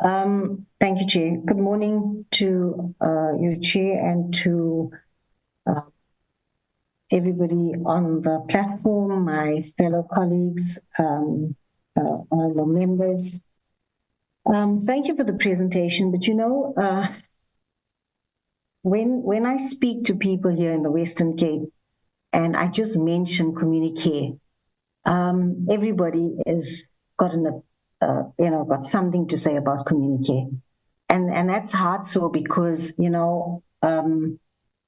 Thank you, Chair. Good morning to you, Chair, and to uh, everybody on the platform, my fellow colleagues, honorable members. Thank you for the presentation. But when I speak to people here in the Western Cape, and I just mention Communicare, everybody is got got something to say about Communicare. And that's hard so because, and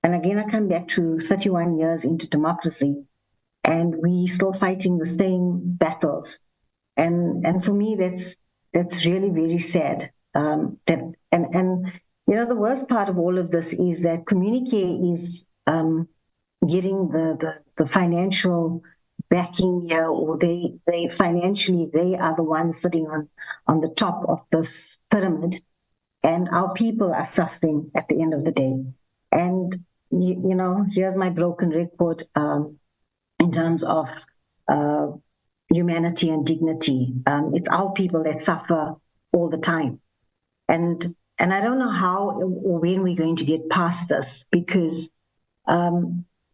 again, I come back to 31 years into democracy, and we still fighting the same battles. And for me, that's really, very sad. The worst part of all of this is that Communicare is getting the financial backing here, or they financially, they are the ones sitting on the top of this pyramid, and our people are suffering at the end of the day. And here's my broken record in terms of humanity and dignity. It's our people that suffer all the time, and I don't know how or when we're going to get past this, because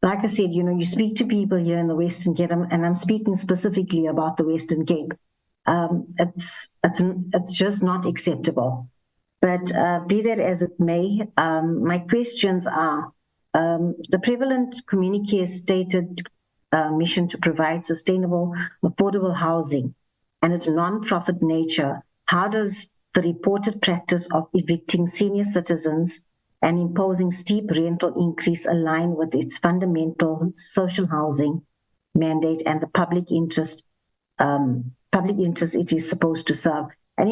like I said, you speak to people here in the Western Cape, and I'm speaking specifically about the Western Cape. It's just not acceptable. But be that as it may, my questions are, the prevalent Communicare stated mission to provide sustainable, affordable housing and its non-profit nature, how does the reported practice of evicting senior citizens and imposing steep rental increase align with its fundamental social housing mandate and the public interest it is supposed to serve? And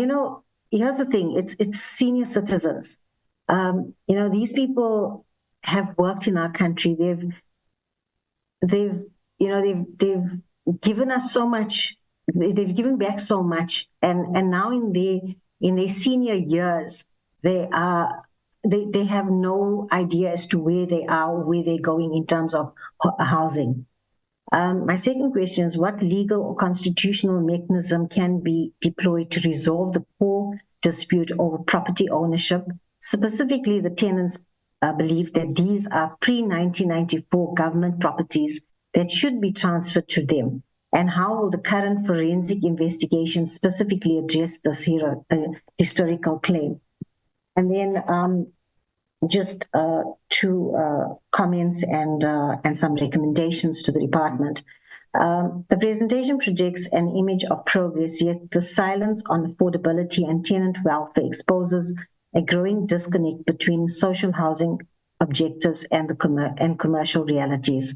here's the thing: it's senior citizens. These people have worked in our country. They've given us so much. They've given back so much, and now in their senior years, they have no idea as to where they are, where they're going in terms of housing. My second question is, what legal or constitutional mechanism can be deployed to resolve the core dispute over property ownership? Specifically, the tenants believe that these are pre-1994 government properties that should be transferred to them. And how will the current forensic investigation specifically address this historical claim? And then just two comments and some recommendations to the department. The presentation projects an image of progress, yet the silence on affordability and tenant welfare exposes a growing disconnect between social housing objectives and commercial realities.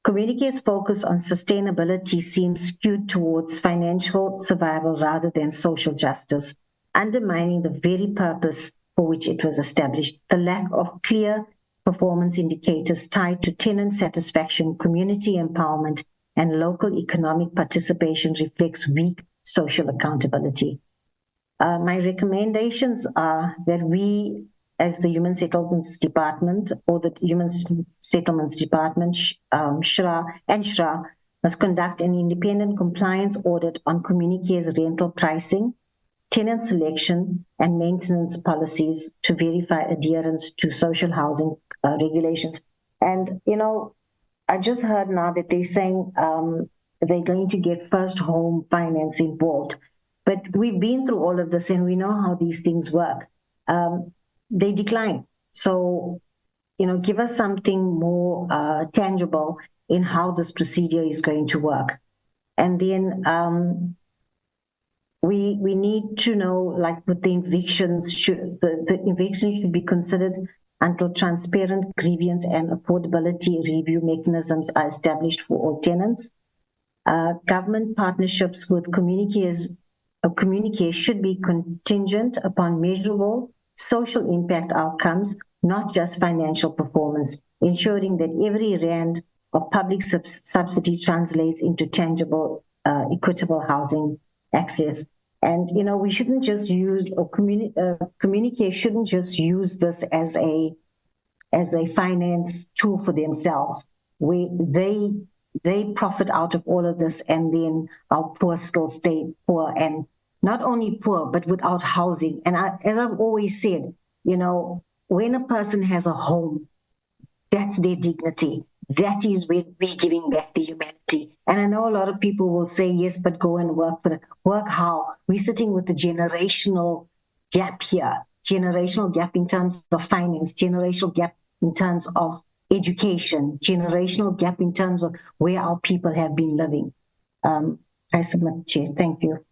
Communicare's focus on sustainability seems skewed towards financial survival rather than social justice, undermining the very purpose for which it was established. The lack of clear performance indicators tied to tenant satisfaction, community empowerment, and local economic participation reflects weak social accountability. My recommendations are that we, as the Human Settlements Department, or the Human Settlements Department, SHRA, must conduct an independent compliance audit on Communicare's rental pricing, tenant selection, and maintenance policies to verify adherence to social housing regulations. And, I just heard now that they're saying they're going to get first home finance involved. But we've been through all of this, and we know how these things work. They decline. So, give us something more tangible in how this procedure is going to work. And then we need to know, like with the evictions, the eviction should be considered until transparent grievance and affordability review mechanisms are established for all tenants. Government partnerships with Communicare should be contingent upon measurable social impact outcomes, not just financial performance, ensuring that every rand of public subsidy translates into tangible, equitable housing access. And, we shouldn't just use, or Communicare shouldn't just use this as a finance tool for themselves, where they profit out of all of this, and then our poor still stay poor, and not only poor, but without housing. And as I've always said, you know, when a person has a home, that's their dignity. That is when we're giving back the humanity. And I know a lot of people will say, yes, but go and work for it. Work how? We're sitting with the generational gap here, generational gap in terms of finance, generational gap in terms of education, generational gap in terms of where our people have been living. I submit, Chair. Thank you.